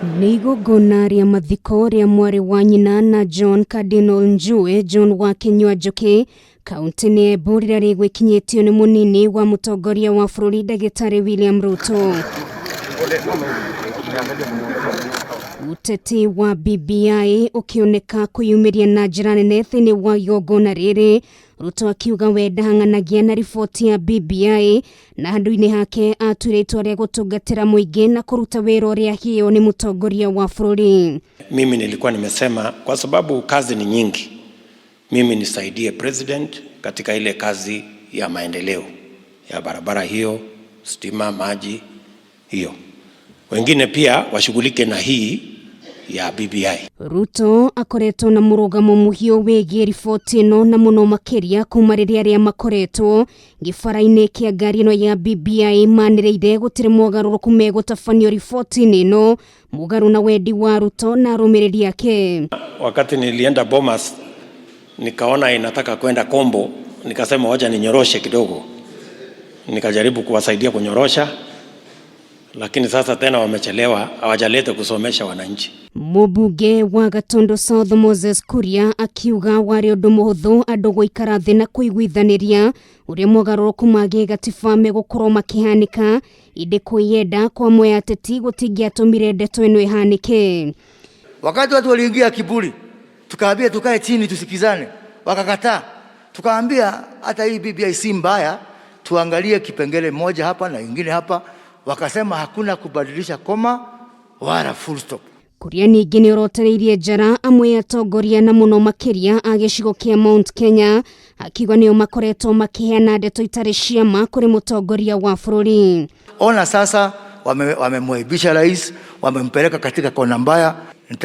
Nigogona ria mathiko ria mwari wa nyina na John Cardinal Njue John wa Kenywa Njoki kaunti-ini ya Embu riria rigwikinyitio ni munini wa mutongoria wa bururi Dagitari William Ruto. Uteti wa BBI ukioneka kuyumiria na njira nene thiini wa igongona riri, Ruto akiuga we ndahang'anagia na riboti ya BBI na handu-ini hake atuire itua ria gutungatira muingi na kuruta wira uria hiyo ni mutongoria wa bururi. Mimi nilikuwa nimesema kwa sababu kazi ni nyingi, mimi nisaidie president katika ile kazi ya maendeleo ya barabara hiyo, stima, maji hiyo. Wengine pia washughulike na hii ya BBI. Ruto akoretwo na murugamo muhio wegie riboti ino na muno makiria kuma riria ria makoretwo gibara-ini kia ngari ino ya BBI manireire gutire mogaruruku megutafanio riboti ino mugaru na wendi wa Ruto na arumiriri yake. Wakati nilienda Bomas nikaona inataka kwenda Kombo, nikasema wacha ninyoroshe kidogo, nikajaribu kuwasaidia kunyorosha, lakini sasa tena wamechelewa, hawajaleta kusomesha wananchi. Mubunge wa Gatondo South Moses Kuria akiuga wari undu muhuthu andu guikara thi na kuiguithaniria uria mogaruruku magi gatiba megukorwo makihanika indi kwiyenda kwa moya ateti gutingiatumire ndeto ino ihanike. Wakati watu waliingia kiburi, tukaambia tukae chini tusikizane, wakakataa. Tukaambia hata hii BBI si mbaya, tuangalie kipengele moja hapa na ingine hapa. Wakasema hakuna kubadilisha koma wala full stop. Kuria ningi ni urotereirie njara amwe atongoria na muno makiria agicigo kia Mount Kenya akiuga nio makoretwo makiheana ndeto itari ciama kuri mutongoria wa bururi. Ona sasa wamemwaibisha rais, wamempeleka katika kona mbaya.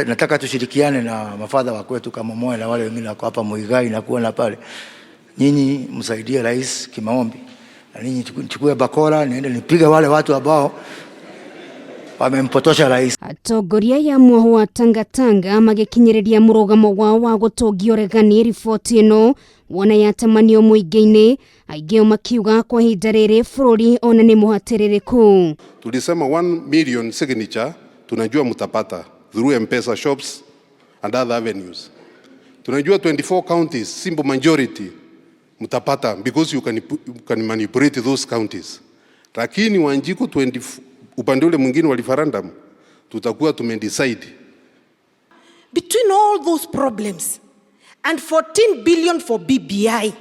Nataka tushirikiane na mafadha wa kwetu kama moyo na wale wengine wako hapa Muigai na kuona pale. Nyinyi msaidie rais kimaombi. Na ninyi chukue bakora niende nipige wale watu ambao wamempotosha rais. Atongoria ya mwoho wa Tangatanga magikinyiriria murugamo wao wa gutungio regani riboti ino wona yatamanio muingi-ini aingi makiuga kwa ihinda riri bururi ona ni muhatiririku. Tulisema 1 million signature tunajua mtapata through M-Pesa shops and other avenues. Tunajua 24 counties simple majority mtapata because you can manipulate those counties. Lakini Wanjiku 20 upande ule mwingine wa referendum tutakuwa tumedecide. Between all those problems and 14 billion for BBI,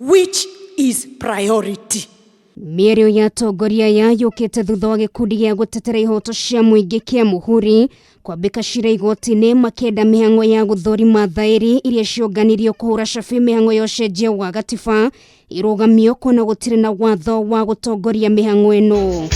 which is priority? Mierio ya atongoria ya yukite thutha wa gikundi gia gutetera ihoto cia muingi kia Muhuri kwambika cira igoti-ini makenda mihango ya guthurima thairi iria cionganirio kuhura cabi mihango ya ucenjia wa gatiba irugamio kuona gutire na watho wa gutongoria mihango ino.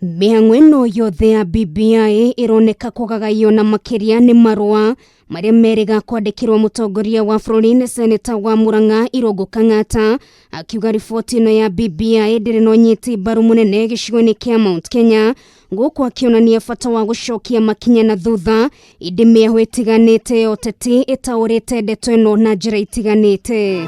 Mihango ino yothe ya BBI ironeka kugagayio na makiria ni marua maria meriga kwandikirwo mutongoria wa bururi ni seneta wa Murang'a Irungu Kang'ata akiuga riboti ino ya BBI ndiri no nyiti mbaru munene gicigo-ini kia Mount Kenya guku akionania bata wa gucokia makinya na thutha indi miahu itiganite oteti itaurite ndeto ino na njira itiganite.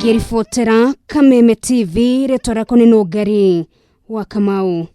Giribotera Kameme TV retwara koni no ngari wa Kamau.